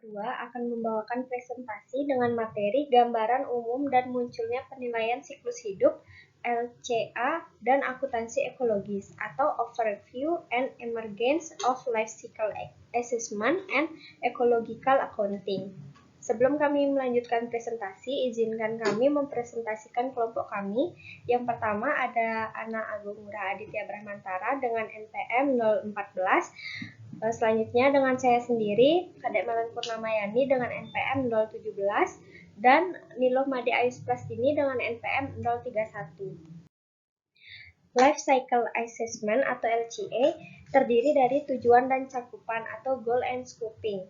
kedua akan membawakan presentasi dengan materi gambaran umum dan munculnya penilaian siklus hidup LCA dan akuntansi ekologis atau Overview and Emergence of Life Cycle Assessment and Ecological Accounting. Sebelum kami melanjutkan presentasi, izinkan kami mempresentasikan kelompok kami. Yang pertama ada Ana Agung Ngurah Aditya Brahmantara dengan NPM 014. Selanjutnya dengan saya sendiri, Kadek Melen Purnamayani dengan NPM 017 dan Niloh Made Ayus Plastini dengan NPM 031. Life Cycle Assessment atau LCA terdiri dari tujuan dan cakupan atau goal and scoping.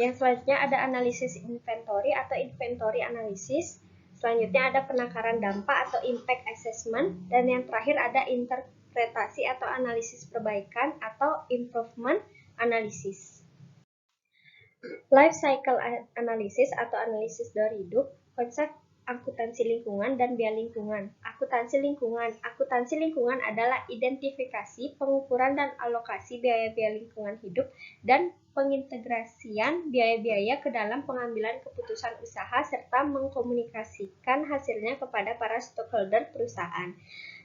Yang selanjutnya ada analisis inventory atau inventory analysis. Selanjutnya ada penakaran dampak atau impact assessment. Dan yang terakhir ada interpretasi atau analisis perbaikan atau improvement analysis. Life cycle analysis atau analisis dari hidup, konsep akuntansi lingkungan dan biaya lingkungan. Akuntansi lingkungan adalah identifikasi, pengukuran dan alokasi biaya-biaya lingkungan hidup dan pengintegrasian biaya-biaya ke dalam pengambilan keputusan usaha serta mengkomunikasikan hasilnya kepada para stakeholder perusahaan.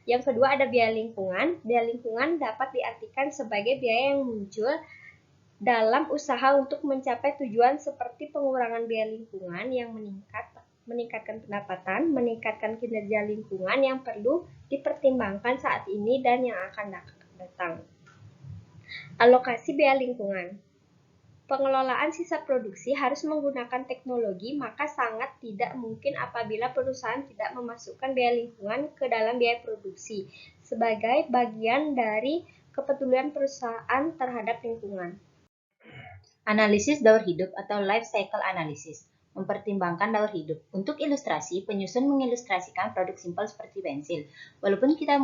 Yang kedua ada biaya lingkungan. Biaya lingkungan dapat diartikan sebagai biaya yang muncul dalam usaha untuk mencapai tujuan seperti pengurangan biaya lingkungan yang meningkatkan pendapatan, meningkatkan kinerja lingkungan yang perlu dipertimbangkan saat ini dan yang akan datang. Alokasi biaya lingkungan. Pengelolaan sisa produksi harus menggunakan teknologi, maka sangat tidak mungkin apabila perusahaan tidak memasukkan biaya lingkungan ke dalam biaya produksi sebagai bagian dari kepedulian perusahaan terhadap lingkungan. Analisis daur hidup atau life cycle analysis mempertimbangkan daur hidup. Untuk ilustrasi, penyusun mengilustrasikan produk simpel seperti pensil. Walaupun kita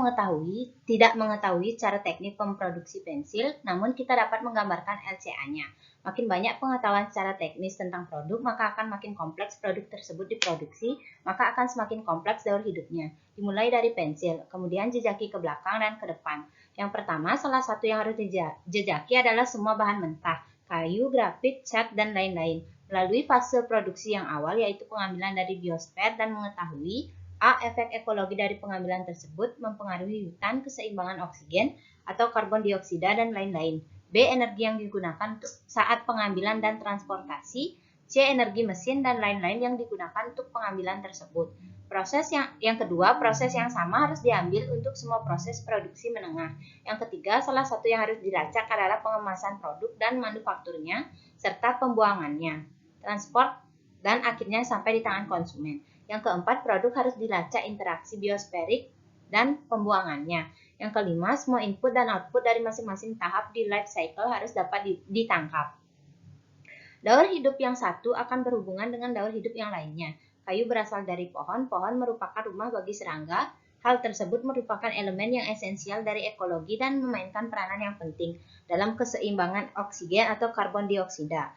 tidak mengetahui cara teknik memproduksi pensil, namun kita dapat menggambarkan LCA-nya. Makin banyak pengetahuan secara teknis tentang produk, maka akan makin kompleks produk tersebut diproduksi, maka akan semakin kompleks daur hidupnya. Dimulai dari pensil, kemudian jejaki ke belakang dan ke depan. Yang pertama, salah satu yang harus dijejaki adalah semua bahan mentah, kayu, grafit, cat, dan lain-lain. Melalui fase produksi yang awal yaitu pengambilan dari biosfer dan mengetahui A. Efek ekologi dari pengambilan tersebut mempengaruhi hutan, keseimbangan oksigen atau karbon dioksida dan lain-lain. B. Energi yang digunakan saat pengambilan dan transportasi. C. Energi mesin dan lain-lain yang digunakan untuk pengambilan tersebut. Proses yang kedua, proses yang sama harus diambil untuk semua proses produksi menengah. Yang ketiga, salah satu yang harus dilacak adalah pengemasan produk dan manufakturnya serta pembuangannya, transport, dan akhirnya sampai di tangan konsumen. Yang keempat, produk harus dilacak interaksi biosferik dan pembuangannya. Yang kelima, semua input dan output dari masing-masing tahap di life cycle harus dapat ditangkap. Daur hidup yang satu akan berhubungan dengan daur hidup yang lainnya. Kayu berasal dari pohon, pohon merupakan rumah bagi serangga. Hal tersebut merupakan elemen yang esensial dari ekologi dan memainkan peranan yang penting dalam keseimbangan oksigen atau karbon dioksida.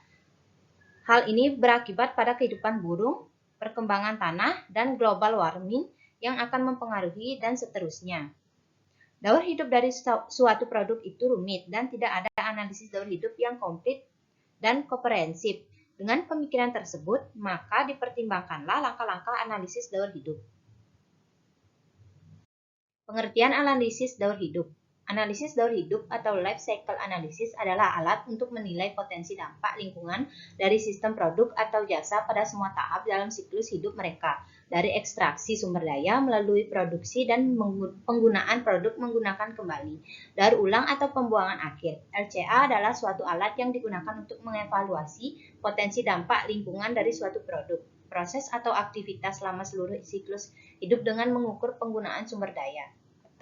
Hal ini berakibat pada kehidupan burung, perkembangan tanah, dan global warming yang akan mempengaruhi dan seterusnya. Daur hidup dari suatu produk itu rumit dan tidak ada analisis daur hidup yang komplit dan komprehensif. Dengan pemikiran tersebut, maka dipertimbangkanlah langkah-langkah analisis daur hidup. Pengertian analisis daur hidup. Analisis daur hidup atau life cycle analysis adalah alat untuk menilai potensi dampak lingkungan dari sistem produk atau jasa pada semua tahap dalam siklus hidup mereka, dari ekstraksi sumber daya melalui produksi dan penggunaan produk menggunakan kembali, daur ulang atau pembuangan akhir. LCA adalah suatu alat yang digunakan untuk mengevaluasi potensi dampak lingkungan dari suatu produk, proses atau aktivitas selama seluruh siklus hidup dengan mengukur penggunaan sumber daya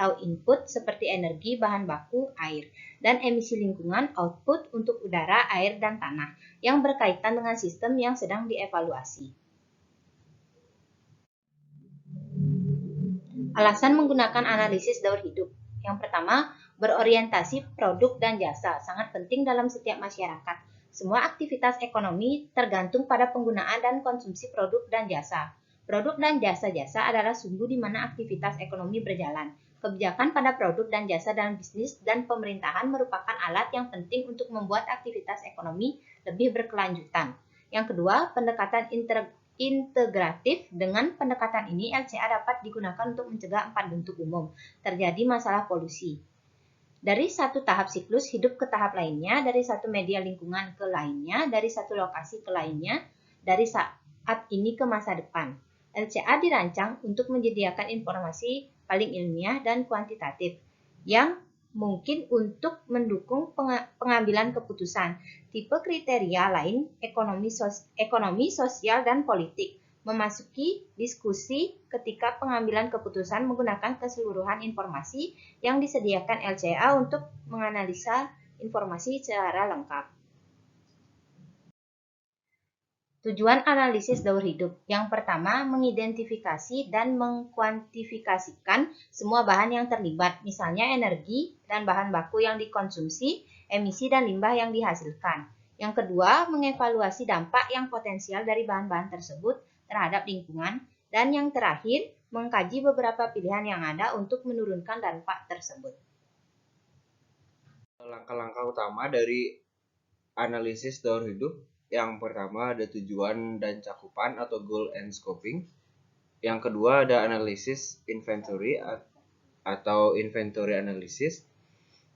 atau input seperti energi, bahan baku, air, dan emisi lingkungan output untuk udara, air, dan tanah yang berkaitan dengan sistem yang sedang dievaluasi. Alasan menggunakan analisis daur hidup. Yang pertama, berorientasi produk dan jasa sangat penting dalam setiap masyarakat. Semua aktivitas ekonomi tergantung pada penggunaan dan konsumsi produk dan jasa. Produk dan jasa-jasa adalah sumbu di mana aktivitas ekonomi berjalan. Kebijakan pada produk dan jasa dalam bisnis dan pemerintahan merupakan alat yang penting untuk membuat aktivitas ekonomi lebih berkelanjutan. Yang kedua, pendekatan integratif. Dengan pendekatan ini, LCA dapat digunakan untuk mencegah 4 bentuk umum terjadi masalah polusi. Dari satu tahap siklus hidup ke tahap lainnya, dari satu media lingkungan ke lainnya, dari satu lokasi ke lainnya, dari saat ini ke masa depan. LCA dirancang untuk menyediakan informasi paling ilmiah dan kuantitatif yang mungkin untuk mendukung pengambilan keputusan. Tipe kriteria lain ekonomi, sosial, dan politik. Memasuki diskusi ketika pengambilan keputusan menggunakan keseluruhan informasi yang disediakan LCA untuk menganalisa informasi secara lengkap. Tujuan analisis daur hidup. Yang pertama, mengidentifikasi dan mengkuantifikasikan semua bahan yang terlibat, misalnya energi dan bahan baku yang dikonsumsi, emisi dan limbah yang dihasilkan. Yang kedua, mengevaluasi dampak yang potensial dari bahan-bahan tersebut terhadap lingkungan. Dan yang terakhir, mengkaji beberapa pilihan yang ada untuk menurunkan dampak tersebut. Langkah-langkah utama dari analisis daur hidup. Yang pertama ada tujuan dan cakupan atau goal and scoping. Yang kedua ada analisis inventory atau inventory analysis.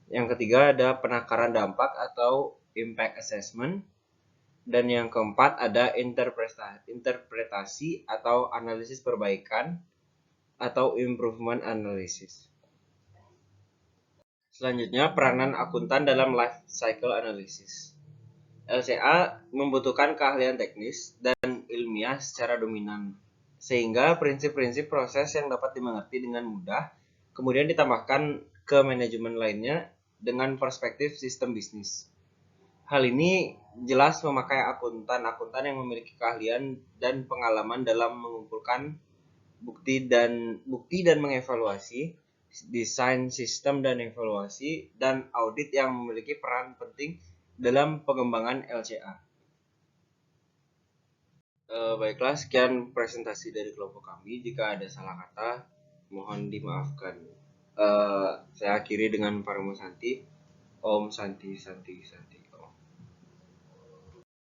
Yang ketiga ada penakaran dampak atau impact assessment. Dan yang keempat ada interpretasi atau analisis perbaikan atau improvement analysis. Selanjutnya, peranan akuntan dalam life cycle analysis. LCA membutuhkan keahlian teknis dan ilmiah secara dominan, sehingga prinsip-prinsip proses yang dapat dimengerti dengan mudah, kemudian ditambahkan ke manajemen lainnya dengan perspektif sistem bisnis. Hal ini jelas memakai akuntan yang memiliki keahlian dan pengalaman dalam mengumpulkan bukti dan mengevaluasi, desain sistem dan evaluasi, dan audit yang memiliki peran penting dalam pengembangan LCA. Baiklah, sekian presentasi dari kelompok kami. Jika ada salah kata, mohon dimaafkan. Saya akhiri dengan Paramo Santi. Om Santi Santi Santi Om.